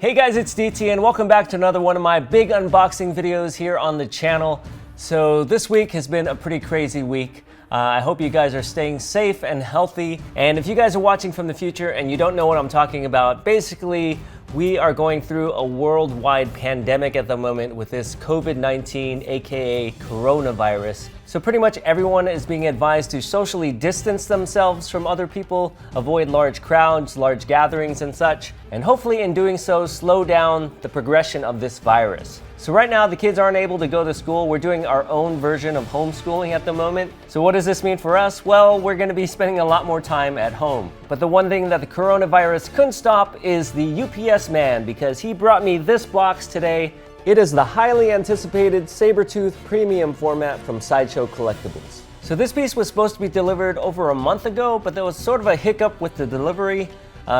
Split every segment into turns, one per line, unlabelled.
Hey guys, it's DT and welcome back to another one of my big unboxing videos here on the channel. So this week has been a pretty crazy week. I hope you guys are staying safe and healthy. And if you guys are watching from the future and you don't know what I'm talking about, basically we are going through a worldwide pandemic at the moment with this COVID-19, aka coronavirus. So pretty much everyone is being advised to socially distance themselves from other people, avoid large crowds, large gatherings and such, and hopefully in doing so, slow down the progression of this virus. So right now the kids aren't able to go to school. We're doing our own version of homeschooling at the moment. So what does this mean for us? Well, we're gonna be spending a lot more time at home. But the one thing that the coronavirus couldn't stop is the UPS man, because he brought me this box today. It is the highly anticipated Sabertooth Premium format from Sideshow Collectibles. So this piece was supposed to be delivered over a month ago, but there was sort of a hiccup with the delivery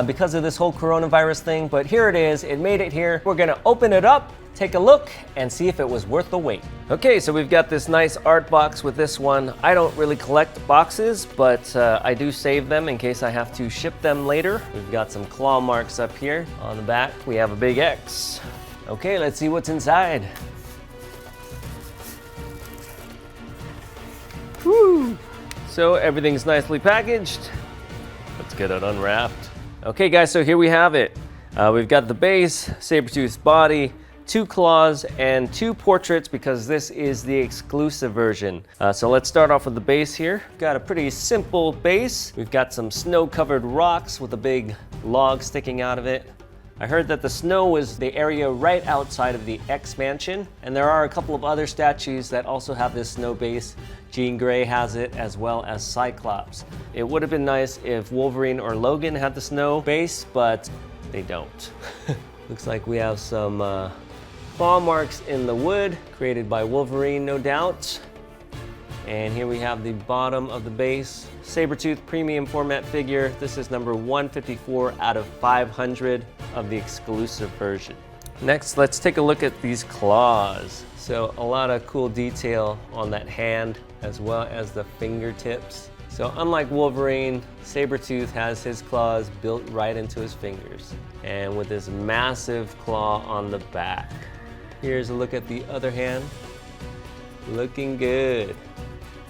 because of this whole coronavirus thing. But here it is, it made it here. We're gonna open it up, take a look, and see if it was worth the wait. Okay, so we've got this nice art box with this one. I don't really collect boxes, but I do save them in case I have to ship them later. We've got some claw marks up here on the back. We have a big X. Okay, let's see what's inside. Whew. So everything's nicely packaged. Let's get it unwrapped. Okay guys, so here we have it. We've got the base, Sabertooth's body, 2 claws, and 2 portraits because this is the exclusive version. So let's start off with the base here. We've got a pretty simple base. We've got some snow-covered rocks with a big log sticking out of it. I heard that the snow was the area right outside of the X Mansion, and there are a couple of other statues that also have this snow base. Jean Grey has it, as well as Cyclops. It would have been nice if Wolverine or Logan had the snow base, but they don't. Looks like we have some claw marks in the wood, created by Wolverine, no doubt. And here we have the bottom of the base. Sabertooth Premium format figure. This is number 154 out of 500 of the exclusive version. Next, let's take a look at these claws. So a lot of cool detail on that hand, as well as the fingertips. So unlike Wolverine, Sabertooth has his claws built right into his fingers, and with this massive claw on the back. Here's a look at the other hand. Looking good.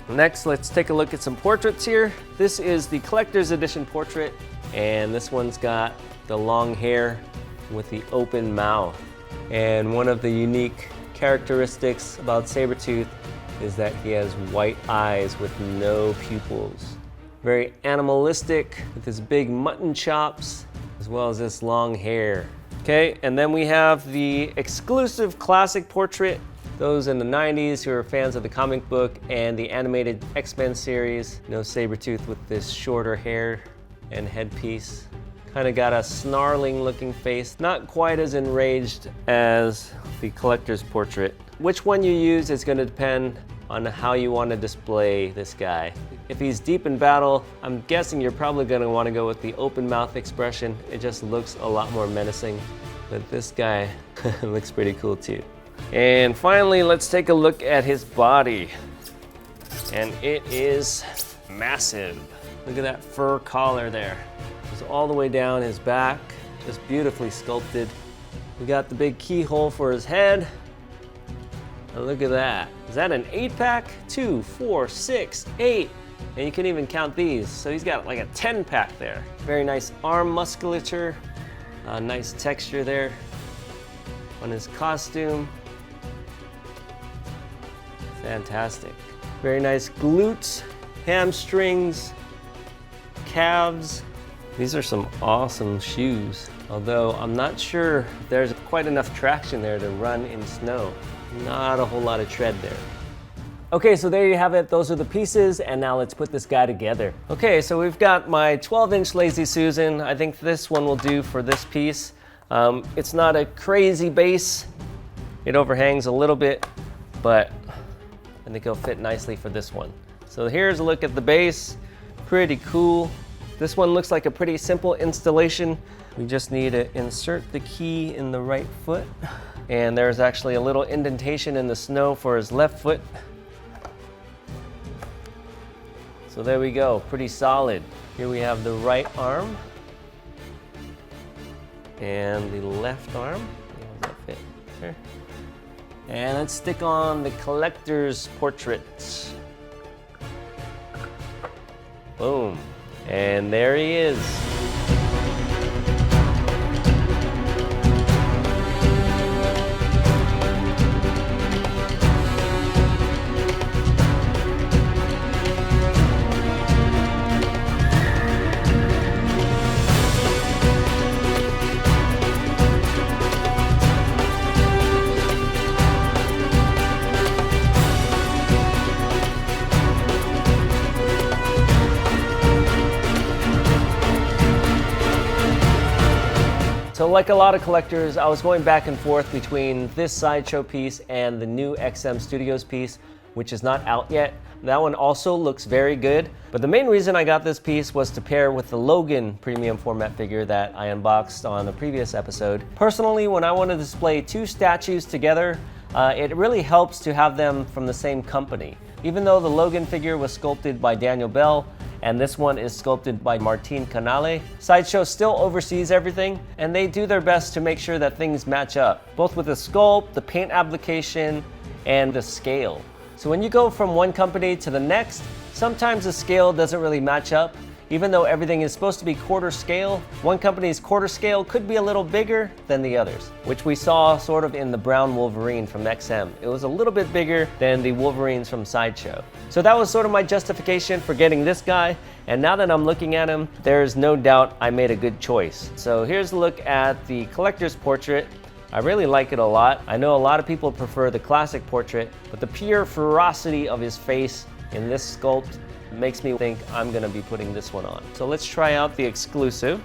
Next, let's take a look at some portraits here. This is the collector's edition portrait, and this one's got the long hair with the open mouth. And one of the unique characteristics about Sabertooth is that he has white eyes with no pupils. Very animalistic with his big mutton chops, as well as this long hair. Okay, and then we have the exclusive classic portrait. Those in the 90s who are fans of the comic book and the animated X-Men series know Sabertooth with this shorter hair and headpiece. Kind of got a snarling looking face, not quite as enraged as the collector's portrait. Which one you use is going to depend on how you want to display this guy. If he's deep in battle, I'm guessing you're probably going to want to go with the open mouth expression. It just looks a lot more menacing. But this guy looks pretty cool too. And finally, let's take a look at his body. And it is massive. Look at that fur collar there. It's all the way down his back, just beautifully sculpted. We got the big keyhole for his head. And look at that. Is that an 8-pack? 2, 4, 6, 8. And you can even count these. So he's got like a 10-pack there. Very nice arm musculature. Nice texture there on his costume. Fantastic. Very nice glutes, hamstrings, calves. These are some awesome shoes, although I'm not sure there's quite enough traction there to run in snow. Not a whole lot of tread there. Okay, so there you have it. Those are the pieces, and now let's put this guy together. Okay, so we've got my 12-inch Lazy Susan. I think this one will do for this piece. It's not a crazy base. It overhangs a little bit, but I think it'll fit nicely for this one. So here's a look at the base. Pretty cool. This one looks like a pretty simple installation. We just need to insert the key in the right foot. And there's actually a little indentation in the snow for his left foot. So there we go, pretty solid. Here we have the right arm. and the left arm. How does that fit there? And let's stick on the collector's portrait. Boom. And there he is. So like a lot of collectors, I was going back and forth between this Sideshow piece and the new XM Studios piece, which is not out yet. That one also looks very good, but the main reason I got this piece was to pair with the Logan premium format figure that I unboxed on a previous episode. Personally, when I want to display two statues together, it really helps to have them from the same company. Even though the Logan figure was sculpted by Daniel Bell, and this one is sculpted by Martin Canale, Sideshow still oversees everything, and they do their best to make sure that things match up, both with the sculpt, the paint application, and the scale. So when you go from one company to the next, sometimes the scale doesn't really match up. Even though everything is supposed to be quarter scale, one company's quarter scale could be a little bigger than the others, which we saw sort of in the brown Wolverine from XM. It was a little bit bigger than the Wolverines from Sideshow. So that was sort of my justification for getting this guy, and now that I'm looking at him, there's no doubt I made a good choice. So here's a look at the collector's portrait. I really like it a lot. I know a lot of people prefer the classic portrait, but the pure ferocity of his face in this sculpt makes me think I'm gonna be putting this one on. So let's try out the exclusive.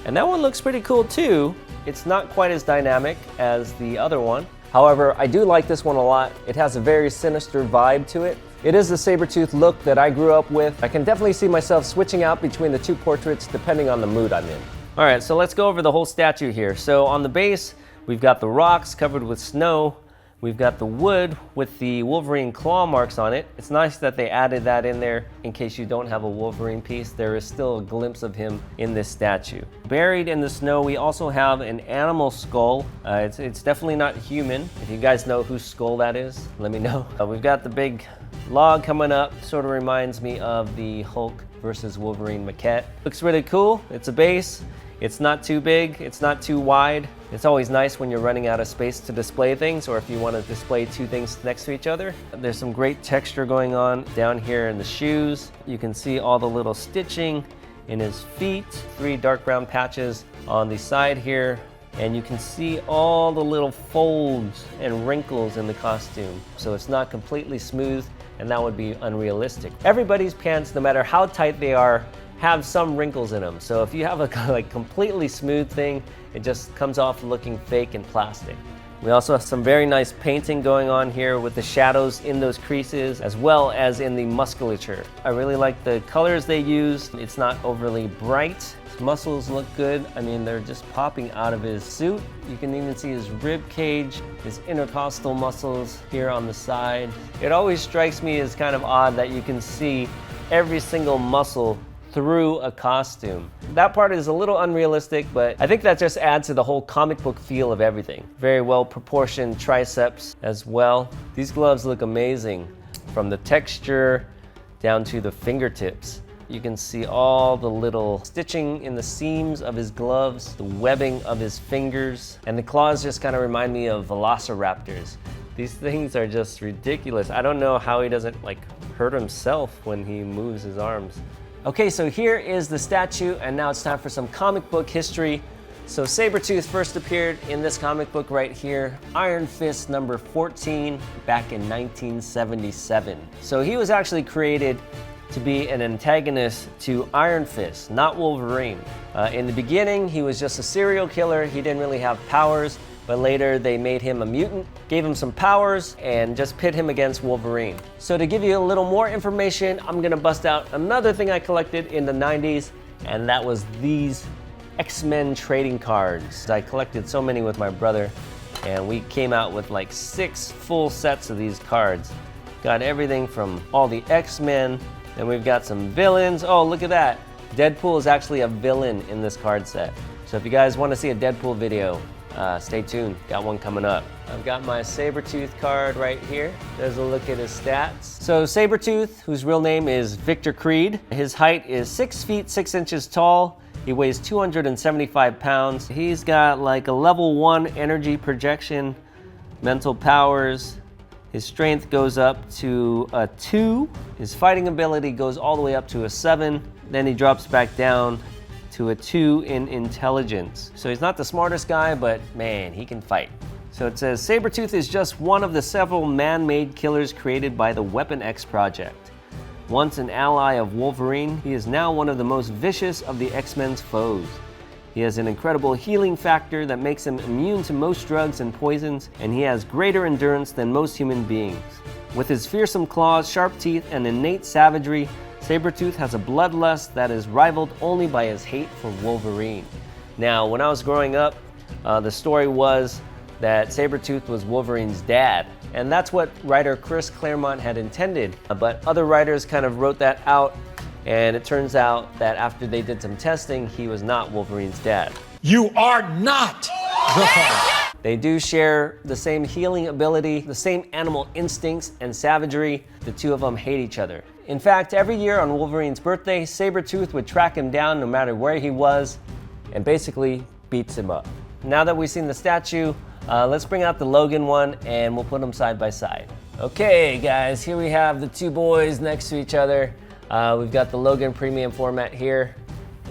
And that one looks pretty cool too. It's not quite as dynamic as the other one. However, I do like this one a lot. It has a very sinister vibe to it. It is the Sabretooth look that I grew up with. I can definitely see myself switching out between the two portraits depending on the mood I'm in. All right, so let's go over the whole statue here. So on the base, we've got the rocks covered with snow. We've got the wood with the Wolverine claw marks on it. It's nice that they added that in there in case you don't have a Wolverine piece. There is still a glimpse of him in this statue. Buried in the snow, we also have an animal skull. It's definitely not human. If you guys know whose skull that is, let me know. We've got the big log coming up. Sort of reminds me of the Hulk versus Wolverine maquette. Looks really cool. It's a base. It's not too big, it's not too wide. It's always nice when you're running out of space to display things, or if you want to display two things next to each other. There's some great texture going on down here in the shoes. You can see all the little stitching in his feet, 3 dark brown patches on the side here, and you can see all the little folds and wrinkles in the costume. So it's not completely smooth, and that would be unrealistic. Everybody's pants, no matter how tight they are, have some wrinkles in them. So if you have a like completely smooth thing, it just comes off looking fake and plastic. We also have some very nice painting going on here with the shadows in those creases as well as in the musculature. I really like the colors they used. It's not overly bright. His muscles look good. I mean, they're just popping out of his suit. You can even see his rib cage, his intercostal muscles here on the side. It always strikes me as kind of odd that you can see every single muscle through a costume. That part is a little unrealistic, but I think that just adds to the whole comic book feel of everything. Very well proportioned triceps as well. These gloves look amazing, from the texture down to the fingertips. You can see all the little stitching in the seams of his gloves, the webbing of his fingers, and the claws just kind of remind me of velociraptors. These things are just ridiculous. I don't know how he doesn't like hurt himself when he moves his arms. Okay, so here is the statue, and now it's time for some comic book history. So Sabretooth first appeared in this comic book right here, Iron Fist number 14, back in 1977. So he was actually created to be an antagonist to Iron Fist, not Wolverine. In the beginning, he was just a serial killer. He didn't really have powers, but later they made him a mutant, gave him some powers, and just pit him against Wolverine. So to give you a little more information, I'm gonna bust out another thing I collected in the 90s, and that was these X-Men trading cards. I collected so many with my brother, and we came out with like 6 full sets of these cards. Got everything from all the X-Men, and we've got some villains. Oh, look at that. Deadpool is actually a villain in this card set. So if you guys want to see a Deadpool video, stay tuned. Got one coming up. I've got my Sabretooth card right here. There's a look at his stats. So Sabretooth, whose real name is Victor Creed, his height is 6 feet 6 inches tall. He weighs 275 pounds. He's got like a level 1 energy projection, mental powers. His strength goes up to a 2. His fighting ability goes all the way up to a 7. Then he drops back down to a 2 in intelligence. So he's not the smartest guy, but man, he can fight. So it says, Sabretooth is just one of the several man-made killers created by the Weapon X project. Once an ally of Wolverine, he is now one of the most vicious of the X-Men's foes. He has an incredible healing factor that makes him immune to most drugs and poisons, and he has greater endurance than most human beings. With his fearsome claws, sharp teeth, and innate savagery, Sabretooth has a bloodlust that is rivaled only by his hate for Wolverine. Now, when I was growing up, the story was that Sabretooth was Wolverine's dad, and that's what writer Chris Claremont had intended. But other writers kind of wrote that out, and it turns out that after they did some testing, he was not Wolverine's dad.
You are not the father.
They do share the same healing ability, the same animal instincts and savagery. The two of them hate each other. In fact, every year on Wolverine's birthday, Sabretooth would track him down no matter where he was and basically beats him up. Now that we've seen the statue, let's bring out the Logan one and we'll put them side by side. Okay guys, here we have the two boys next to each other. We've got the Logan premium format here,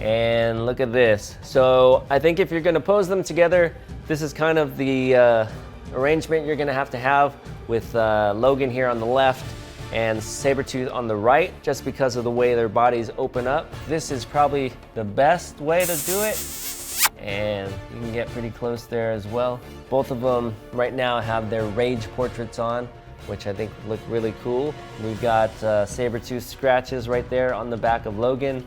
and look at this. So I think if you're gonna pose them together, this is kind of the arrangement you're gonna have with Logan here on the left and Sabretooth on the right, just because of the way their bodies open up. This is probably the best way to do it, and you can get pretty close there as well. Both of them right now have their rage portraits on, which I think look really cool. We've got Sabretooth scratches right there on the back of Logan,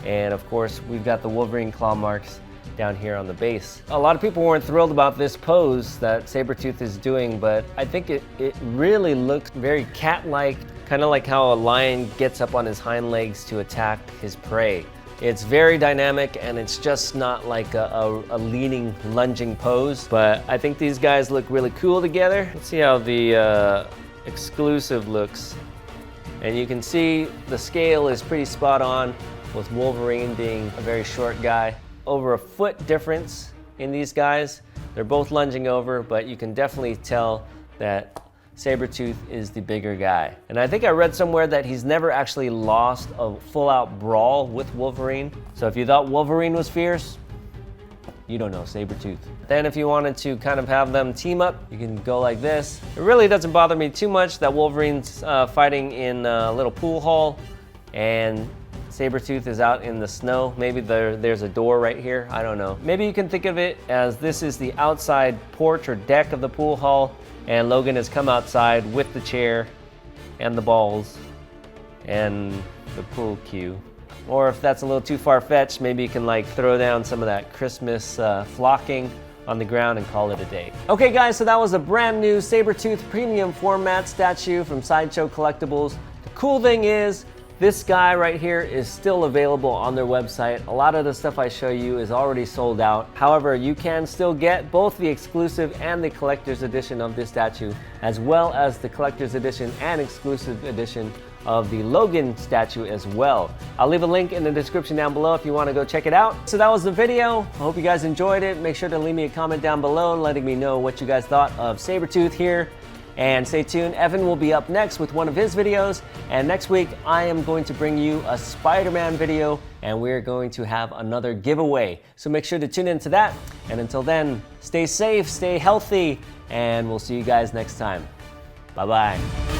and of course we've got the Wolverine claw marks down here on the base. A lot of people weren't thrilled about this pose that Sabretooth is doing, but I think it really looks very cat-like, kind of like how a lion gets up on his hind legs to attack his prey. It's very dynamic, and it's just not like a leaning, lunging pose, but I think these guys look really cool together. Let's see how the exclusive looks. And you can see the scale is pretty spot on, with Wolverine being a very short guy. Over a foot difference in these guys. They're both lunging over, but you can definitely tell that Sabretooth is the bigger guy. And I think I read somewhere that he's never actually lost a full-out brawl with Wolverine. So if you thought Wolverine was fierce, you don't know Sabretooth. Then if you wanted to kind of have them team up, you can go like this. It really doesn't bother me too much that Wolverine's fighting in a little pool hall and Sabretooth is out in the snow. Maybe there's a door right here, I don't know. Maybe you can think of it as this is the outside porch or deck of the pool hall, and Logan has come outside with the chair and the balls and the pool cue. Or if that's a little too far-fetched, maybe you can like throw down some of that Christmas flocking on the ground and call it a day. Okay guys, so that was a brand new Sabretooth premium format statue from Sideshow Collectibles. The cool thing is, this guy right here is still available on their website. A lot of the stuff I show you is already sold out. However, you can still get both the exclusive and the collector's edition of this statue, as well as the collector's edition and exclusive edition of the Logan statue as well. I'll leave a link in the description down below if you want to go check it out. So that was the video. I hope you guys enjoyed it. Make sure to leave me a comment down below letting me know what you guys thought of Sabretooth here. And stay tuned, Evan will be up next with one of his videos, and next week I am going to bring you a Spider-Man video, and we're going to have another giveaway. So make sure to tune into that, and until then, stay safe, stay healthy, and we'll see you guys next time. Bye-bye.